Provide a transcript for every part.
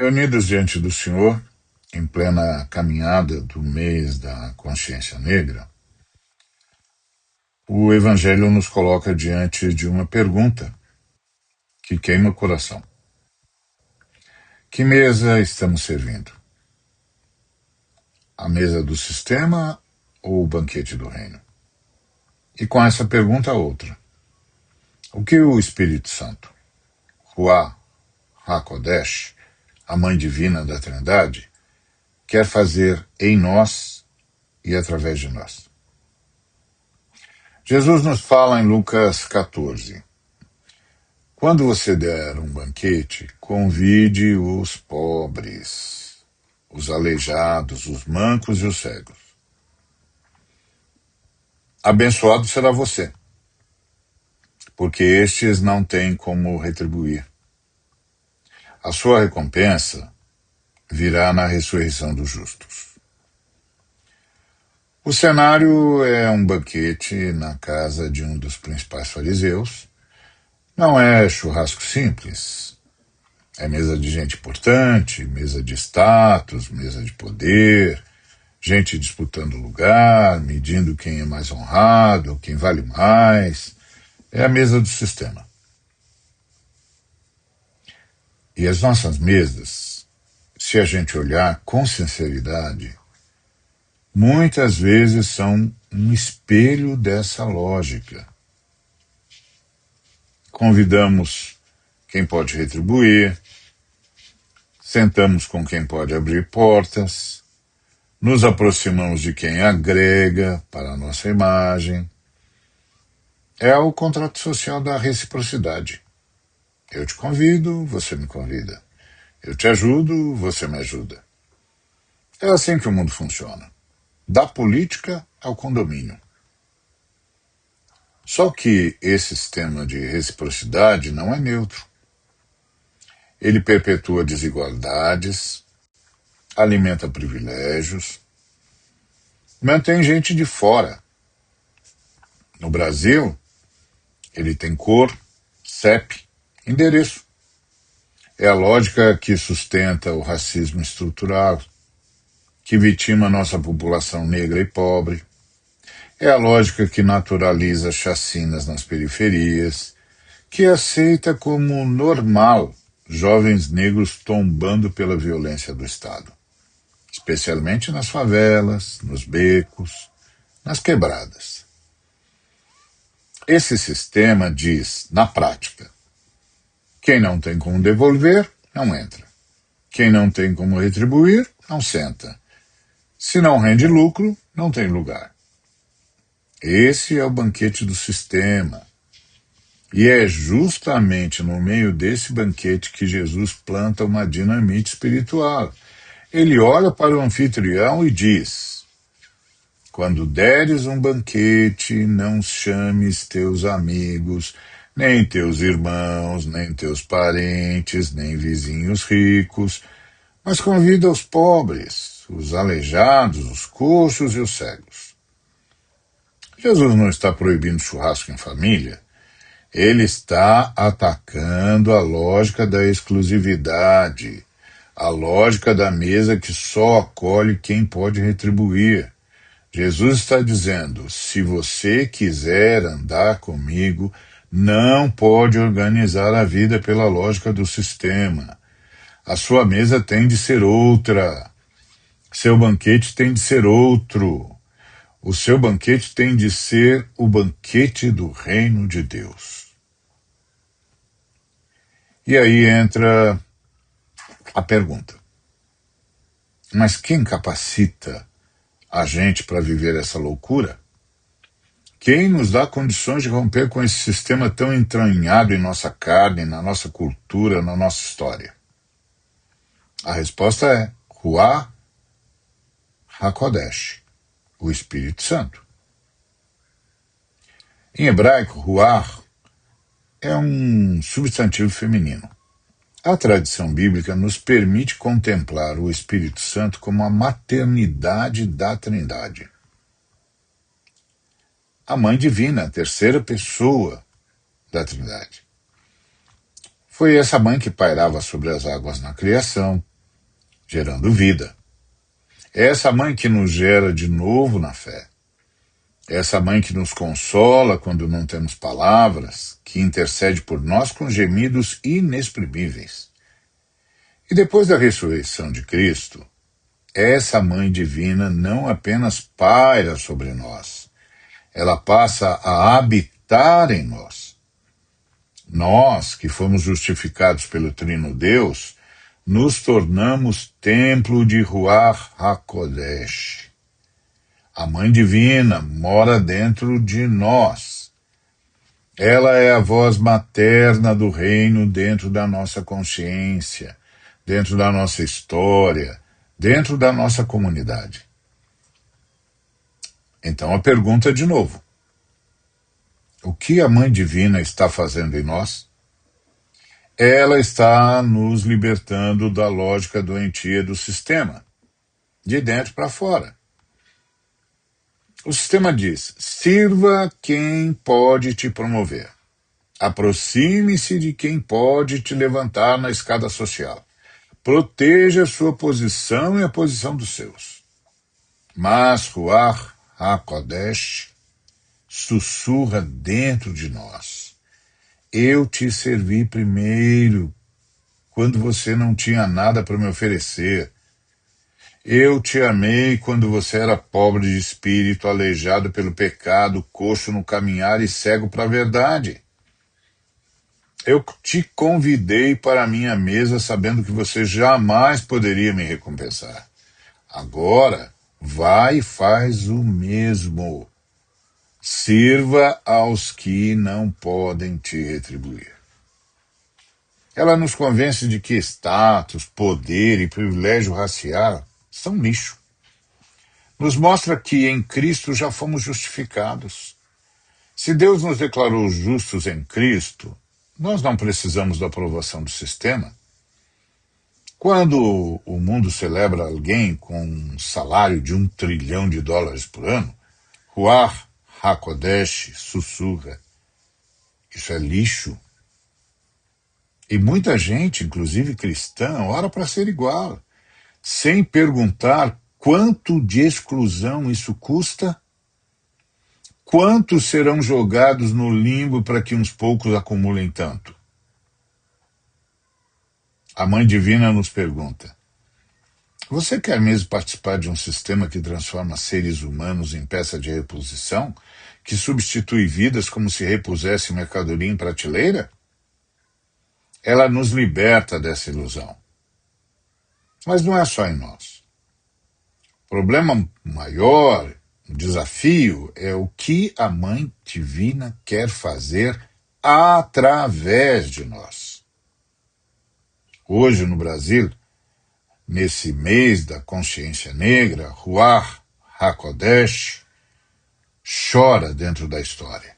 Reunidos diante do Senhor, em plena caminhada do mês da consciência negra, o Evangelho nos coloca diante de uma pergunta que queima o coração. Que mesa estamos servindo? A mesa do sistema ou o banquete do reino? E com essa pergunta, outra. O que o Espírito Santo, Ruach HaKodesh, a Mãe Divina da Trindade, quer fazer em nós e através de nós? Jesus nos fala em Lucas 14. Quando você der um banquete, convide os pobres, os aleijados, os mancos e os cegos. Abençoado será você, porque estes não têm como retribuir. A sua recompensa virá na ressurreição dos justos. O cenário é um banquete na casa de um dos principais fariseus. Não é churrasco simples. É mesa de gente importante, mesa de status, mesa de poder, gente disputando lugar, medindo quem é mais honrado, quem vale mais. É a mesa do sistema. E as nossas mesas, se a gente olhar com sinceridade, muitas vezes são um espelho dessa lógica. Convidamos quem pode retribuir, sentamos com quem pode abrir portas, nos aproximamos de quem agrega para a nossa imagem. É o contrato social da reciprocidade. Eu te convido, você me convida. Eu te ajudo, você me ajuda. É assim que o mundo funciona. Da política ao condomínio. Só que esse sistema de reciprocidade não é neutro. Ele perpetua desigualdades, alimenta privilégios, mantém gente de fora. No Brasil, ele tem cor, CEP, endereço. É a lógica que sustenta o racismo estrutural, que vitima nossa população negra e pobre. É a lógica que naturaliza chacinas nas periferias, que aceita como normal jovens negros tombando pela violência do Estado, especialmente nas favelas, nos becos, nas quebradas. Esse sistema diz, na prática, quem não tem como devolver, não entra. Quem não tem como retribuir, não senta. Se não rende lucro, não tem lugar. Esse é o banquete do sistema. E é justamente no meio desse banquete que Jesus planta uma dinamite espiritual. Ele olha para o anfitrião e diz: quando deres um banquete, não chames teus amigos, nem teus irmãos, nem teus parentes, nem vizinhos ricos, mas convida os pobres, os aleijados, os coxos e os cegos. Jesus não está proibindo churrasco em família. Ele está atacando a lógica da exclusividade, a lógica da mesa que só acolhe quem pode retribuir. Jesus está dizendo, se você quiser andar comigo, não pode organizar a vida pela lógica do sistema. A sua mesa tem de ser outra. Seu banquete tem de ser outro. O seu banquete tem de ser o banquete do reino de Deus. E aí entra a pergunta. Mas quem capacita a gente para viver essa loucura? Quem nos dá condições de romper com esse sistema tão entranhado em nossa carne, na nossa cultura, na nossa história? A resposta é Ruach HaKodesh, o Espírito Santo. Em hebraico, Ruach é um substantivo feminino. A tradição bíblica nos permite contemplar o Espírito Santo como a maternidade da Trindade. A Mãe Divina, a terceira pessoa da Trindade. Foi essa mãe que pairava sobre as águas na criação, gerando vida. É essa mãe que nos gera de novo na fé. É essa mãe que nos consola quando não temos palavras, que intercede por nós com gemidos inexprimíveis. E depois da ressurreição de Cristo, essa mãe divina não apenas paira sobre nós, ela passa a habitar em nós. Nós, que fomos justificados pelo Trino Deus, nos tornamos templo de Ruach HaKodesh. A Mãe Divina mora dentro de nós. Ela é a voz materna do reino dentro da nossa consciência, dentro da nossa história, dentro da nossa comunidade. Então a pergunta de novo: o que a Mãe Divina está fazendo em nós? Ela está nos libertando da lógica doentia do sistema, de dentro para fora. O sistema diz: sirva quem pode te promover. Aproxime-se de quem pode te levantar na escada social. Proteja a sua posição e a posição dos seus. Mas Ruach HaKodesh sussurra dentro de nós: eu te servi primeiro, quando você não tinha nada para me oferecer. Eu te amei quando você era pobre de espírito, aleijado pelo pecado, coxo no caminhar e cego para a verdade. Eu te convidei para a minha mesa sabendo que você jamais poderia me recompensar. Agora, vai e faz o mesmo. Sirva aos que não podem te retribuir. Ela nos convence de que status, poder e privilégio racial são lixo. Nos mostra que em Cristo já fomos justificados. Se Deus nos declarou justos em Cristo, nós não precisamos da aprovação do sistema. Quando o mundo celebra alguém com um salário de $1 trilhão por ano, Ruach HaKodesh sussurra: isso é lixo. E muita gente, inclusive cristã, ora para ser igual, sem perguntar quanto de exclusão isso custa, quantos serão jogados no limbo para que uns poucos acumulem tanto. A Mãe Divina nos pergunta: você quer mesmo participar de um sistema que transforma seres humanos em peça de reposição, que substitui vidas como se repusesse mercadoria em prateleira? Ela nos liberta dessa ilusão. Mas não é só em nós. O problema maior, o desafio, é o que a Mãe Divina quer fazer através de nós. Hoje, no Brasil, nesse mês da consciência negra, Ruach HaKodesh chora dentro da história.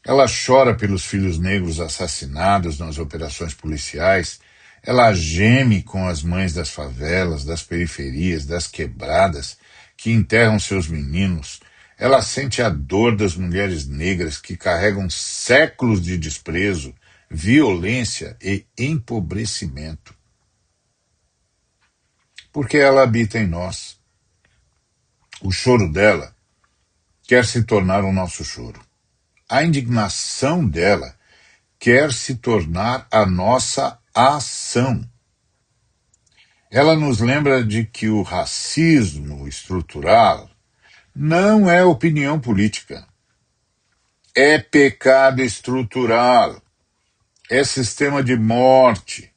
Ela chora pelos filhos negros assassinados nas operações policiais. Ela geme com as mães das favelas, das periferias, das quebradas, que enterram seus meninos. Ela sente a dor das mulheres negras que carregam séculos de desprezo, violência e empobrecimento. Porque ela habita em nós. O choro dela quer se tornar o nosso choro. A indignação dela quer se tornar a nossa ação. Ela nos lembra de que o racismo estrutural não é opinião política. É pecado estrutural. É sistema de morte.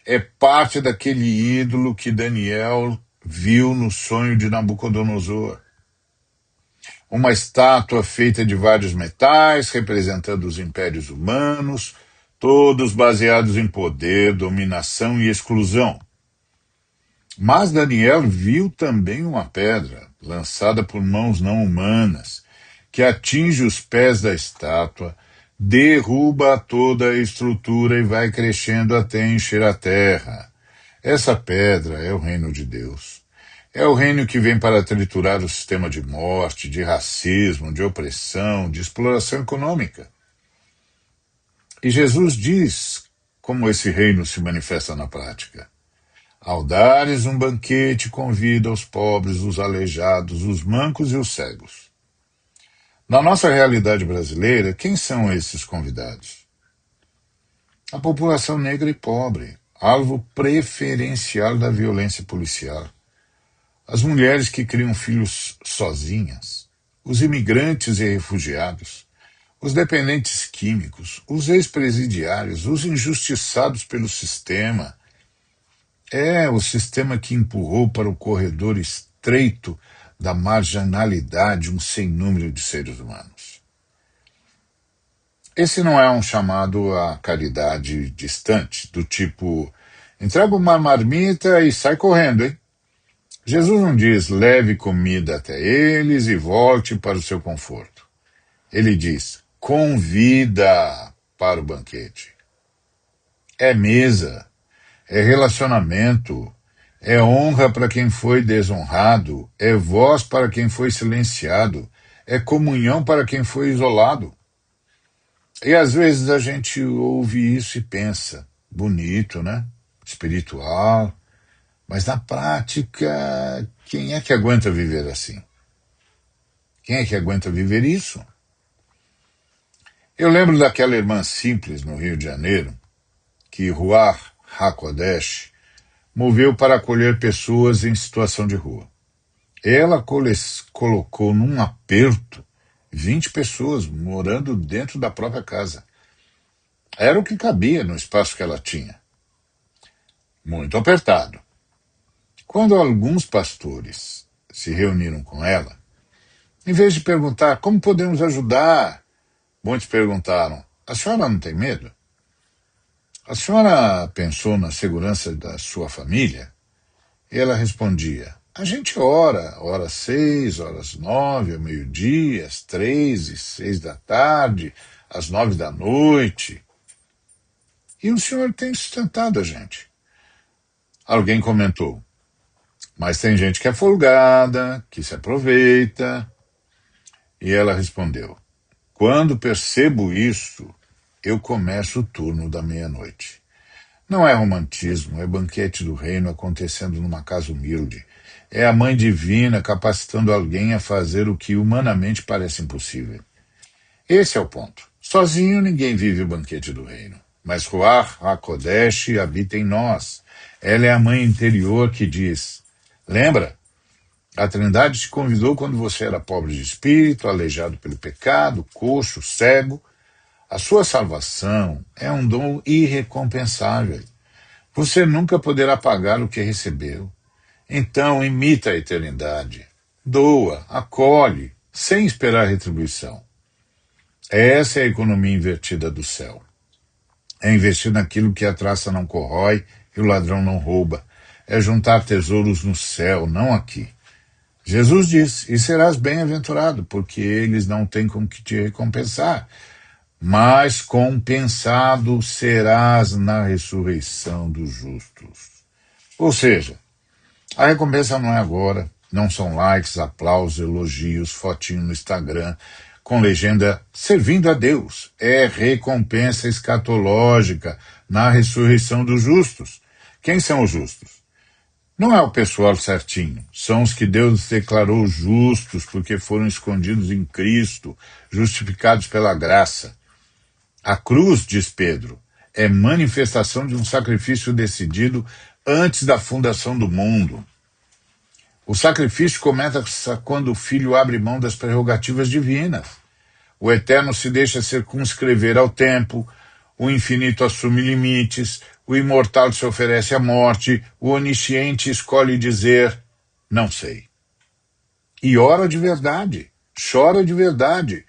É parte daquele ídolo que Daniel viu no sonho de Nabucodonosor. Uma estátua feita de vários metais, representando os impérios humanos, todos baseados em poder, dominação e exclusão. Mas Daniel viu também uma pedra, lançada por mãos não humanas, que atinge os pés da estátua, derruba toda a estrutura e vai crescendo até encher a terra. Essa pedra é o reino de Deus. É o reino que vem para triturar o sistema de morte, de racismo, de opressão, de exploração econômica. E Jesus diz como esse reino se manifesta na prática. Ao dares um banquete, convida os pobres, os aleijados, os mancos e os cegos. Na nossa realidade brasileira, quem são esses convidados? A população negra e pobre, alvo preferencial da violência policial. As mulheres que criam filhos sozinhas, os imigrantes e refugiados, os dependentes químicos, os ex-presidiários, os injustiçados pelo sistema. É o sistema que empurrou para o corredor estreito da marginalidade um sem número de seres humanos. Esse não é um chamado à caridade distante, do tipo, entrega uma marmita e sai correndo, hein? Jesus não diz, leve comida até eles e volte para o seu conforto. Ele diz, convida para o banquete. É mesa, é relacionamento, é honra para quem foi desonrado, é voz para quem foi silenciado, é comunhão para quem foi isolado. E às vezes a gente ouve isso e pensa, bonito, né? Espiritual, mas na prática, quem é que aguenta viver assim? Quem é que aguenta viver isso? Eu lembro daquela irmã simples no Rio de Janeiro, que Ruach HaKodesh moveu para acolher pessoas em situação de rua. Ela colocou num aperto 20 pessoas morando dentro da própria casa. Era o que cabia no espaço que ela tinha. Muito apertado. Quando alguns pastores se reuniram com ela, em vez de perguntar como podemos ajudar, muitos perguntaram, a senhora não tem medo? A senhora pensou na segurança da sua família? E ela respondia, a gente ora às 6, horas 9, ao meio-dia, às 3 e 6 da tarde, às 9 da noite. E o senhor tem sustentado a gente. Alguém comentou, mas tem gente que é folgada, que se aproveita. E ela respondeu, quando percebo isso, eu começo o turno da meia-noite. Não é romantismo, é banquete do reino acontecendo numa casa humilde. É a Mãe Divina capacitando alguém a fazer o que humanamente parece impossível. Esse é o ponto. Sozinho ninguém vive o banquete do reino. Mas Ruach HaKodesh habita em nós. Ela é a mãe interior que diz, lembra? A Trindade te convidou quando você era pobre de espírito, aleijado pelo pecado, coxo, cego. A sua salvação é um dom irrecompensável. Você nunca poderá pagar o que recebeu. Então, imita a eternidade. Doa, acolhe, sem esperar retribuição. Essa é a economia invertida do céu. É investir naquilo que a traça não corrói e o ladrão não rouba. É juntar tesouros no céu, não aqui. Jesus diz, e serás bem-aventurado, porque eles não têm com que te recompensar, mas compensado serás na ressurreição dos justos. Ou seja, a recompensa não é agora, não são likes, aplausos, elogios, fotinho no Instagram, com legenda servindo a Deus. É recompensa escatológica na ressurreição dos justos. Quem são os justos? Não é o pessoal certinho, são os que Deus declarou justos porque foram escondidos em Cristo, justificados pela graça. A cruz, diz Pedro, é manifestação de um sacrifício decidido antes da fundação do mundo. O sacrifício começa quando o Filho abre mão das prerrogativas divinas. O Eterno se deixa circunscrever ao tempo, o infinito assume limites, o imortal se oferece à morte, o onisciente escolhe dizer, não sei. E ora de verdade, chora de verdade,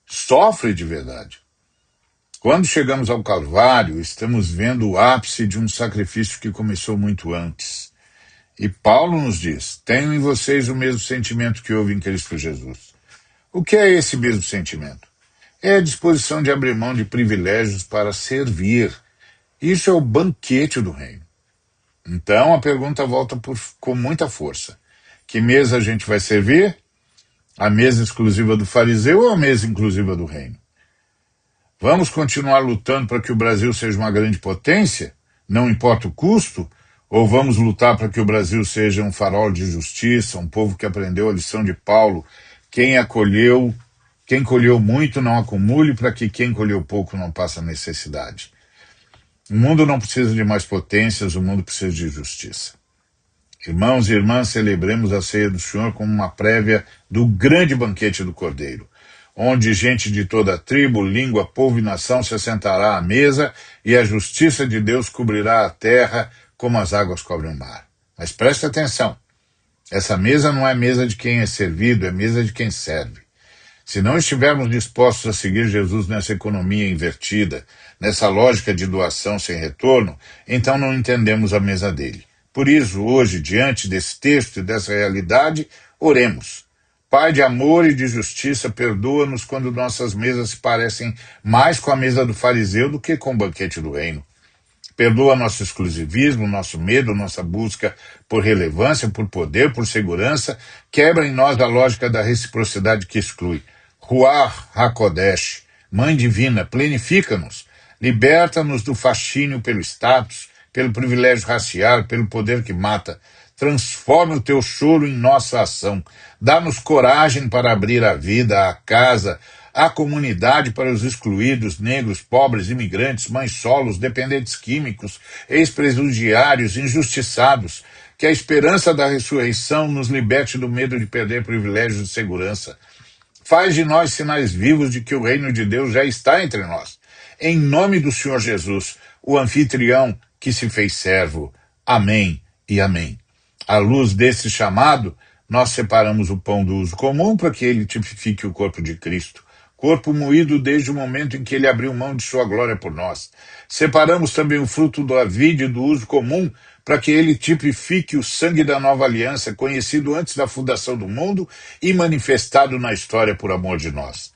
sofre de verdade. Quando chegamos ao Calvário, estamos vendo o ápice de um sacrifício que começou muito antes. E Paulo nos diz, tenham em vocês o mesmo sentimento que houve em Cristo Jesus. O que é esse mesmo sentimento? É a disposição de abrir mão de privilégios para servir. Isso é o banquete do reino. Então a pergunta volta com muita força. Que mesa a gente vai servir? A mesa exclusiva do fariseu ou a mesa inclusiva do reino? Vamos continuar lutando para que o Brasil seja uma grande potência? Não importa o custo? Ou vamos lutar para que o Brasil seja um farol de justiça, um povo que aprendeu a lição de Paulo, quem colheu muito não acumule, para que quem colheu pouco não passe necessidade. O mundo não precisa de mais potências, o mundo precisa de justiça. Irmãos e irmãs, celebremos a ceia do Senhor como uma prévia do grande banquete do Cordeiro, onde gente de toda tribo, língua, povo e nação se assentará à mesa e a justiça de Deus cobrirá a terra como as águas cobrem o mar. Mas preste atenção, essa mesa não é mesa de quem é servido, é mesa de quem serve. Se não estivermos dispostos a seguir Jesus nessa economia invertida, nessa lógica de doação sem retorno, então não entendemos a mesa dele. Por isso, hoje, diante desse texto e dessa realidade, oremos. Pai de amor e de justiça, perdoa-nos quando nossas mesas se parecem mais com a mesa do fariseu do que com o banquete do reino. Perdoa nosso exclusivismo, nosso medo, nossa busca por relevância, por poder, por segurança. Quebra em nós a lógica da reciprocidade que exclui. Ruach HaKodesh, Mãe Divina, plenifica-nos. Liberta-nos do fascínio pelo status, pelo privilégio racial, pelo poder que mata. Transforma o teu choro em nossa ação. Dá-nos coragem para abrir a vida, a casa, a comunidade para os excluídos, negros, pobres, imigrantes, mães solos, dependentes químicos, ex-presidiários, injustiçados. Que a esperança da ressurreição nos liberte do medo de perder privilégios de segurança. Faz de nós sinais vivos de que o reino de Deus já está entre nós. Em nome do Senhor Jesus, o anfitrião que se fez servo. Amém e amém. À luz desse chamado, nós separamos o pão do uso comum para que ele tipifique o corpo de Cristo. Corpo moído desde o momento em que ele abriu mão de sua glória por nós. Separamos também o fruto da vide do uso comum para que ele tipifique o sangue da nova aliança, conhecido antes da fundação do mundo e manifestado na história por amor de nós.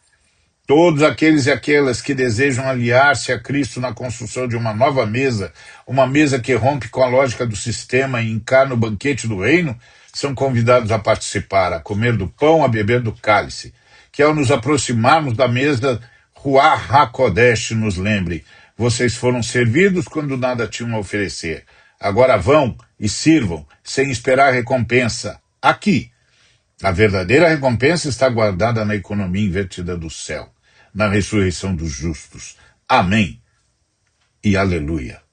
Todos aqueles e aquelas que desejam aliar-se a Cristo na construção de uma nova mesa, uma mesa que rompe com a lógica do sistema e encarna o banquete do reino, são convidados a participar, a comer do pão, a beber do cálice. Que ao nos aproximarmos da mesa, Ruach HaKodesh nos lembre, vocês foram servidos quando nada tinham a oferecer. Agora vão e sirvam, sem esperar recompensa. Aqui, a verdadeira recompensa está guardada na economia invertida do céu, na ressurreição dos justos. Amém e aleluia.